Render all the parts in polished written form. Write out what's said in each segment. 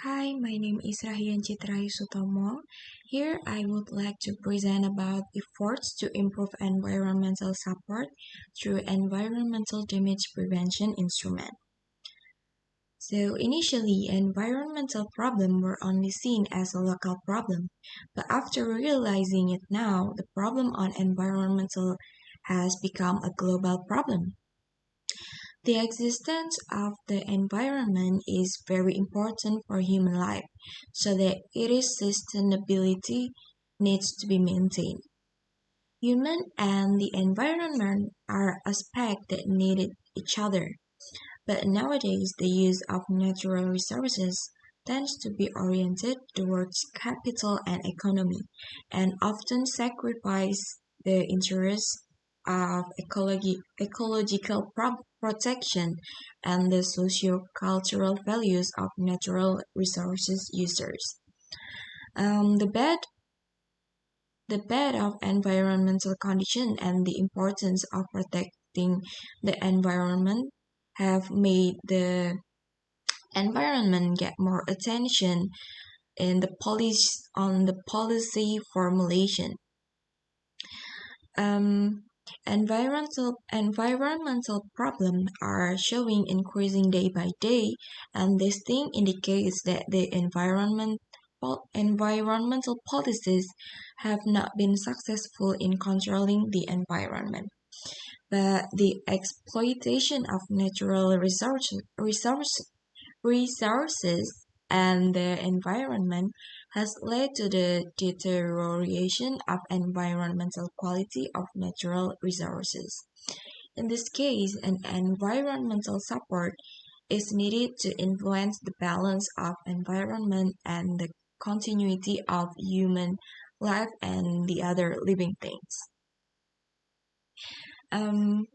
Hi, my name is Rahian Citra Sutomo. Here I would like to present about efforts to improve environmental support through environmental damage prevention instrument. So initially, environmental problems were only seen as a local problem, but after realizing it now, the problem on environmental has become a global problem. The existence of the environment is very important for human life, so that its sustainability needs to be maintained. Human and the environment are aspects that need each other, but nowadays the use of natural resources tends to be oriented towards capital and economy, and often sacrifice the interests of ecological protection and the socio-cultural values of natural resources users. The bad of environmental condition and the importance of protecting the environment have made the environment get more attention in the policy formulation. Um, environmental problems are showing increasing day by day, and this thing indicates that the environmental policies have not been successful in controlling the environment. But the exploitation of natural resources and the environment has led to the deterioration of environmental quality of natural resources. In this case, an environmental support is needed to influence the balance of environment and the continuity of human life and the other living things. Um,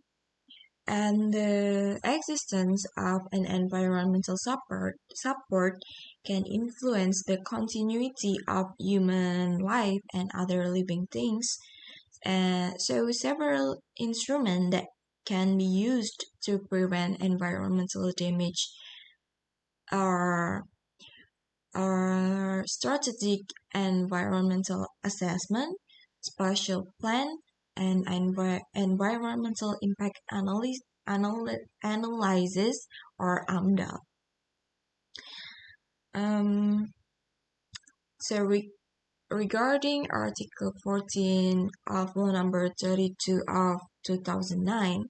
and the existence of an environmental support can influence the continuity of human life and other living things. So several instruments that can be used to prevent environmental damage are, are strategic environmental assessment, spatial plan, and environmental impact analysis or AMDA. So regarding Article 14 of Law Number 32 of 2009,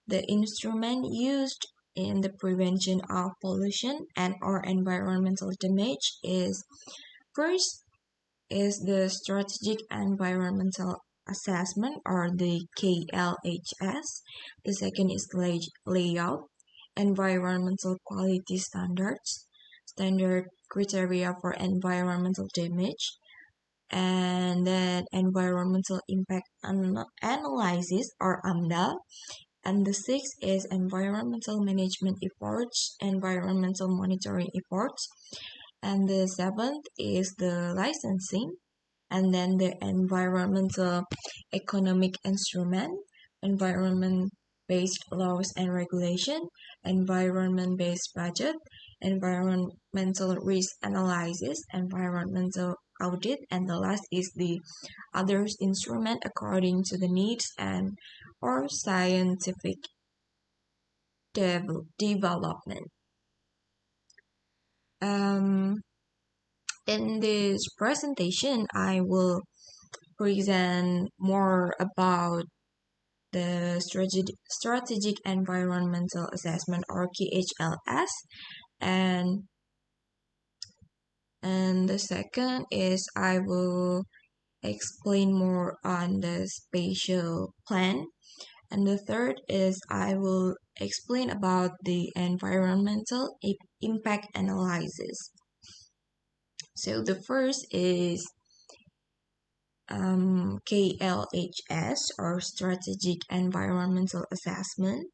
the instrument used in the prevention of pollution and or environmental damage is first is the strategic environmental assessment or the KLHS. The second is layout, environmental quality standards, standard criteria for environmental damage, and then environmental impact analysis or AMDA. And the sixth is environmental management efforts, environmental monitoring efforts. And the seventh is the licensing. And then the environmental economic instrument, environment-based laws and regulation, environment-based budget, environmental risk analysis, environmental audit, and the last is the others instrument according to the needs and or scientific development. In this presentation, I will present more about the strategic environmental assessment or KHLS, and the second is I will explain more on the spatial plan, and the third is I will explain about the environmental impact analysis. So the first is KLHS or Strategic Environmental Assessment.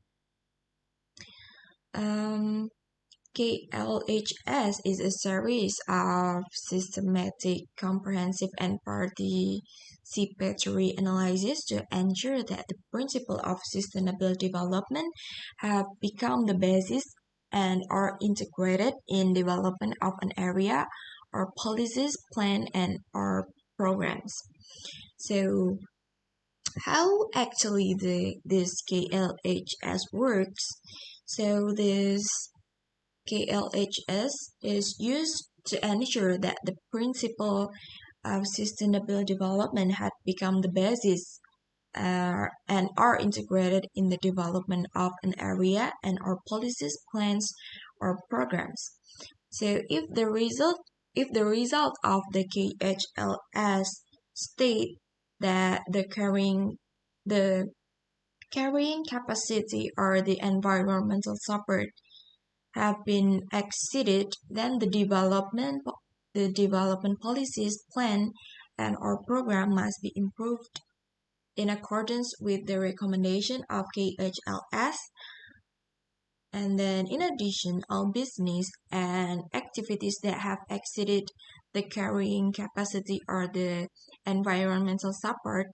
KLHS is a series of systematic, comprehensive, and participatory analysis to ensure that the principle of sustainable development have become the basis and are integrated in development of an area or policies, plan, and or programs. So how actually this KLHS works? So this KLHS is used to ensure that the principle of sustainable development had become the basis and are integrated in the development of an area and or policies, plans, or programs. So if the result of the KHLS state that the carrying capacity or the environmental support have been exceeded, then the development policies plan and or program must be improved in accordance with the recommendation of KHLS. And then in addition, all business and activities that have exceeded the carrying capacity or the environmental support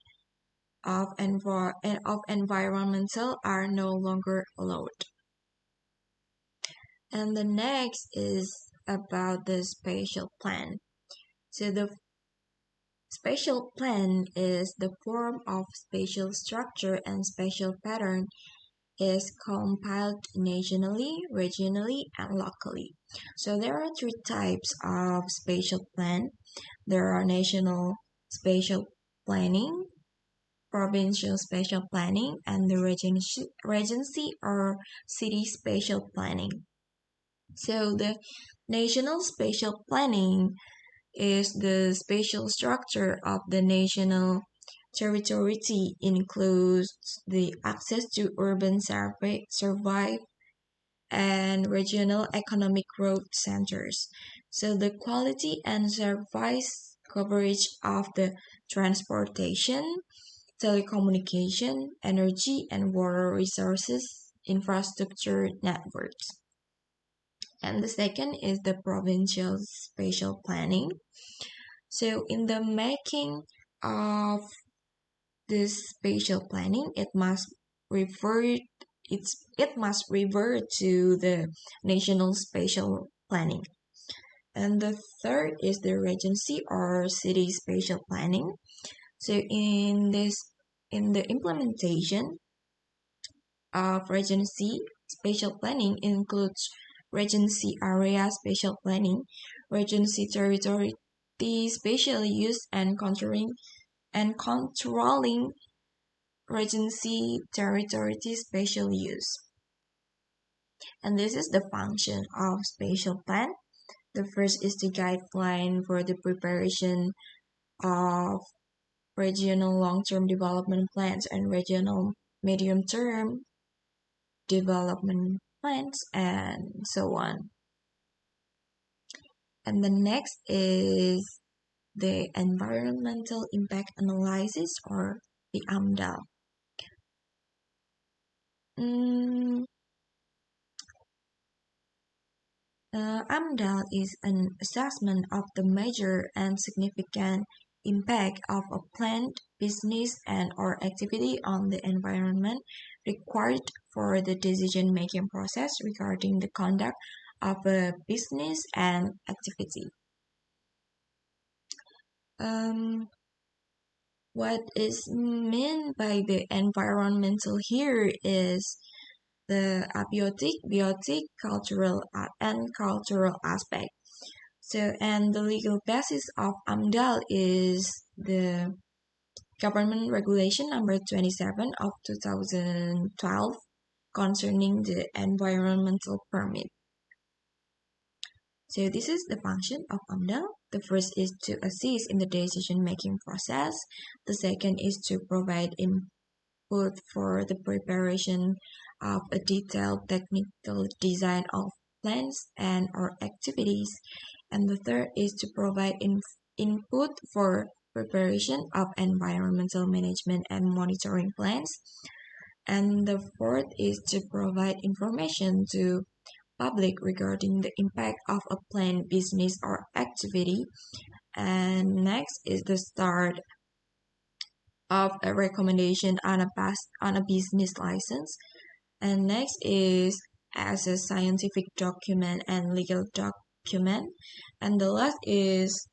of environmental are no longer allowed. And the next is about the spatial plan. So the spatial plan is the form of spatial structure and spatial pattern is compiled nationally, regionally, and locally. So there are three types of spatial plan. There are national spatial planning, provincial spatial planning, and the regency or city spatial planning. So the national spatial planning is the spatial structure of the national territory. Includes the access to urban survive and regional economic growth centers. So the quality and service coverage of the transportation, telecommunication, energy, and water resources infrastructure networks. And the second is the provincial spatial planning. So in the making of this spatial planning, it must revert to the national spatial planning. And the third is the regency or city spatial planning. So in the implementation of regency spatial planning includes regency area spatial planning, regency territory spatial use, and controlling regency territory spatial use. And this is the function of spatial plan. The first is the guideline for the preparation of regional long-term development plans and regional medium-term development plans and so on. And the next is the environmental impact analysis or the AMDAL. AMDAL is an assessment of the major and significant impact of a planned business and or activity on the environment required for the decision-making process regarding the conduct of a business and activity. What is meant by the environmental here is the abiotic, biotic, cultural, and cultural aspect. So, and the legal basis of AMDAL is the Government Regulation number 27 of 2012 concerning the environmental permit. So this is the function of AMDAL. The first is to assist in the decision-making process. The second is to provide input for the preparation of a detailed technical design of plans and or activities. And the third is to provide input for preparation of environmental management and monitoring plans. And the fourth is to provide information to public regarding the impact of a planned business or activity. And next is the start of a recommendation on a business license. And next is as a scientific document and legal document. And the last is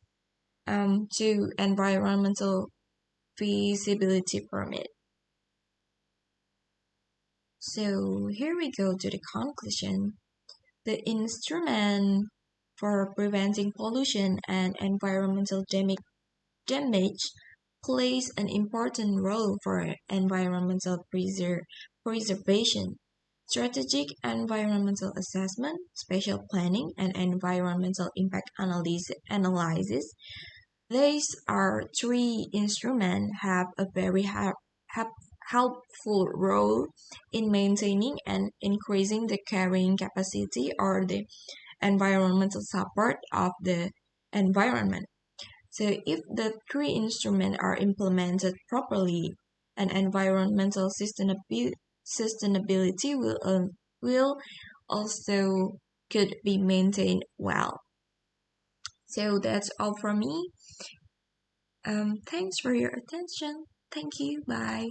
to environmental feasibility permit. So here we go to the conclusion. The instrument for preventing pollution and environmental damage plays an important role for environmental preservation. Strategic environmental assessment, spatial planning, and environmental impact analysis. These are three instruments have a very helpful role in maintaining and increasing the carrying capacity or the environmental support of the environment. So if the three instruments are implemented properly, an environmental sustainability will also could be maintained well. So that's all from me. Thanks for your attention. Thank you. Bye.